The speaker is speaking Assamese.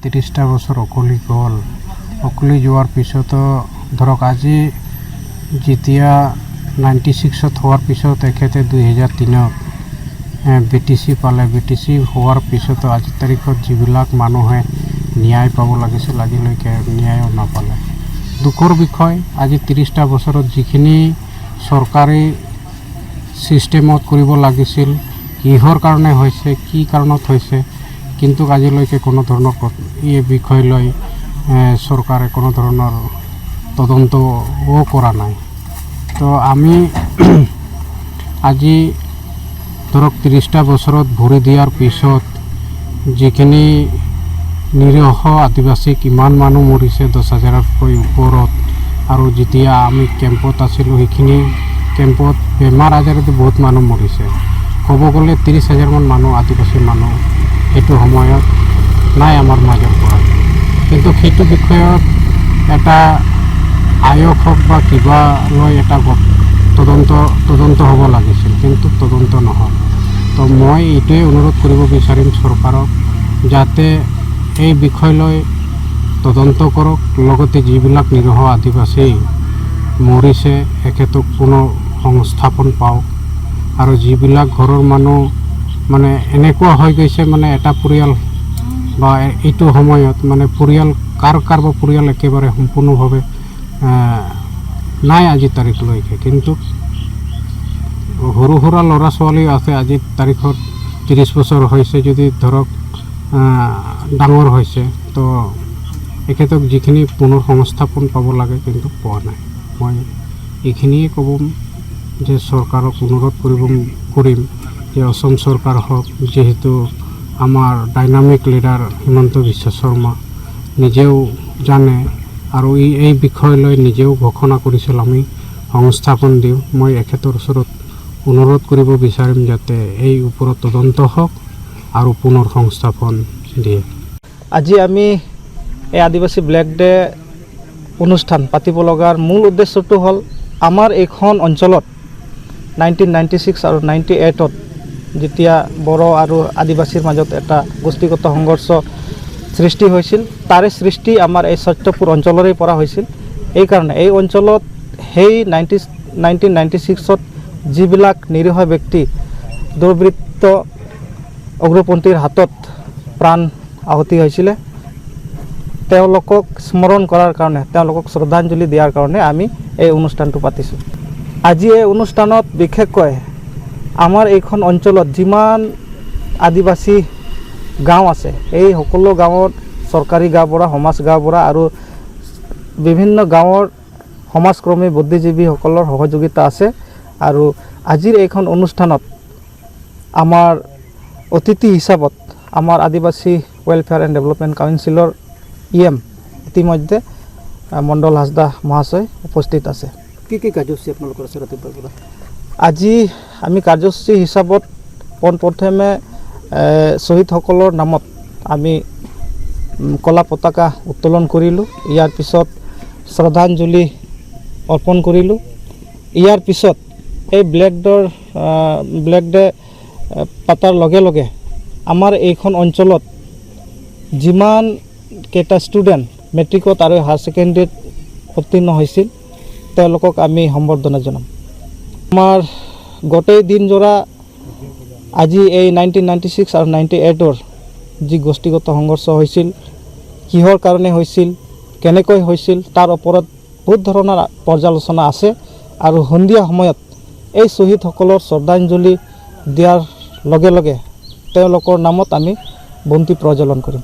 30টা বছৰ অকলি গ'ল। অকলি যোৱাৰ পিছতো ধৰক আজি যেতিয়া 96ত হোৱাৰ পিছত তেখেতে 2003ত BTC পালে। BTC হোৱাৰ পিছতো আজিৰ তাৰিখত যিবিলাক মানুহে ন্যায় পাব লাগিছিল আজিলৈকে ন্যায়ো নাপালে। দুখৰ বিষয়, আজি 30টা বছৰত যিখিনি চৰকাৰী চিষ্টেমত কৰিব লাগিছিল, কিহৰ কাৰণে হৈছে, কি কাৰণত হৈছে, কিন্তু আজিলৈকে কোনো ধৰণৰ এই বিষয় লৈ চৰকাৰে কোনো ধৰণৰ তদন্তও কৰা নাই। তো আমি আজি ধৰক 30টা বছৰত ভৰি দিয়াৰ পিছত যিখিনি নিৰীহ আদিবাসী কিমান মানুহ মৰিছে, 10,000তকৈ ওপৰত। আৰু যেতিয়া আমি কেম্পত আছিলোঁ সেইখিনি কেম্পত বেমাৰ আজাৰতো বহুত মানুহ মৰিছে। ক'ব গ'লে 30,000মান মানুহ আদিবাসী মানুহ সেইটো সময়ত নাই আমাৰ মাজৰ পৰা। কিন্তু সেইটো বিষয়ত এটা আয়োগ হওক বা কিবা লৈ এটা তদন্ত হ'ব লাগিছিল, কিন্তু তদন্ত নহ'ল। তো মই এইটোৱে অনুৰোধ কৰিব বিচাৰিম চৰকাৰক, যাতে এই বিষয় লৈ তদন্ত কৰক, লগতে যিবিলাক নিৰীহ আদিবাসী মৰিছে এখেতক পুনৰ সংস্থাপন পাওক। আৰু যিবিলাক ঘৰৰ মানুহ মানে এনেকুৱা হৈ গৈছে, মানে এটা পৰিয়াল বা এইটো সময়ত মানে পৰিয়াল কাৰোবাৰ পৰিয়াল একেবাৰে সম্পূৰ্ণভাৱে নাই আজিৰ তাৰিখলৈকে। কিন্তু সৰু সুৰা ল'ৰা ছোৱালী আছে আজিৰ তাৰিখত 30 বছৰ হৈছে যদি ধৰক ডাঙৰ হৈছে, তো এখেতক যিখিনি পুনৰ সংস্থাপন পাব লাগে কিন্তু পোৱা নাই। মই এইখিনিয়ে ক'ব যে চৰকাৰক অনুৰোধ কৰিম যে অসম চৰকাৰ হওক, যিহেতু আমাৰ ডাইনামিক লিডাৰ হিমন্ত বিশ্ব শৰ্মা নিজেও জানে আৰু এই বিষয় লৈ নিজেও ঘোষণা কৰিছিল আমি সংস্থাপন দিওঁ। মই এখেতৰ ওচৰত অনুৰোধ কৰিব বিচাৰিম যাতে এই ওপৰত তদন্ত হওক আৰু পুনৰ সংস্থাপন দিয়ে। আজি আমি এই আদিবাসী ব্লেক ডে অনুষ্ঠান পাতিব লগাৰ মূল উদ্দেশ্যটো হ'ল আমাৰ এইখন অঞ্চলত 1996 আৰু 98ত যেতিয়া বড়ো আৰু আদিবাসীৰ মাজত এটা গোষ্ঠীগত সংঘৰ্ষ সৃষ্টি হৈছিল, তাৰে সৃষ্টি আমাৰ এই সত্যপুৰ অঞ্চলৰে পৰা হৈছিল। এইকাৰণে এই অঞ্চলত সেই 1996ত যিবিলাক নিৰীহ ব্যক্তি দুৰ্বৃত্ত উগ্ৰপন্থীৰ হাতত প্ৰাণ আহুতি হৈছিলে, তেওঁলোকক স্মৰণ কৰাৰ কাৰণে, তেওঁলোকক শ্ৰদ্ধাঞ্জলি দিয়াৰ কাৰণে আমি এই অনুষ্ঠানটো পাতিছোঁ। আজি এই অনুষ্ঠানত বিশেষকৈ আমাৰ এইখন অঞ্চলত যিমান আদিবাসী গাঁও আছে, এই সকলো গাঁৱত চৰকাৰী গাঁওবুঢ়া, সমাজ গাঁওবুঢ়া আৰু বিভিন্ন গাঁৱৰ সমাজকৰ্মী বুদ্ধিজীৱীসকলৰ সহযোগিতা আছে। আৰু আজিৰ এইখন অনুষ্ঠানত আমাৰ অতিথি হিচাপত আমাৰ আদিবাসী ৱেলফেয়াৰ এণ্ড ডেভেলপমেণ্ট কাউন্সিলৰ EM ইতিমধ্যে মণ্ডল হাজদা মহাশয় উপস্থিত আছে। কি কাৰ্যসূচী আপোনালোকৰ আছে ৰাতিপুৱাৰ পৰা? আজি আমি কাৰ্যসূচী হিচাপত পোনপ্ৰথমে শ্বহীদসকলৰ নামত আমি কলা পতাকা উত্তোলন কৰিলোঁ। ইয়াৰ পিছত শ্ৰদ্ধাঞ্জলি অৰ্পণ কৰিলোঁ। ইয়াৰ পিছত এই ব্লেক ডে পাতাৰ লগে লগে আমাৰ এইখন অঞ্চলত যিমান কেইটা ষ্টুডেণ্ট মেট্ৰিকত আৰু হায়াৰ ছেকেণ্ডেৰীত উত্তীৰ্ণ হৈছিল তেওঁলোকক আমি সম্বৰ্ধনা জনাম। আমাৰ গোটেই দিনজোৰা আজি এই 1996 আৰু 98ৰ যি গোষ্ঠীগত সংঘৰ্ষ হৈছিল, কিহৰ কাৰণে হৈছিল, কেনেকৈ হৈছিল, তাৰ ওপৰত বহুত ধৰণৰ পৰ্যালোচনা আছে। আৰু সন্ধিয়া সময়ত এই শ্বহীদসকলৰ শ্ৰদ্ধাঞ্জলি দিয়াৰ লগে লগে তেওঁলোকৰ নামত আমি বন্তি প্ৰজ্বলন কৰিম।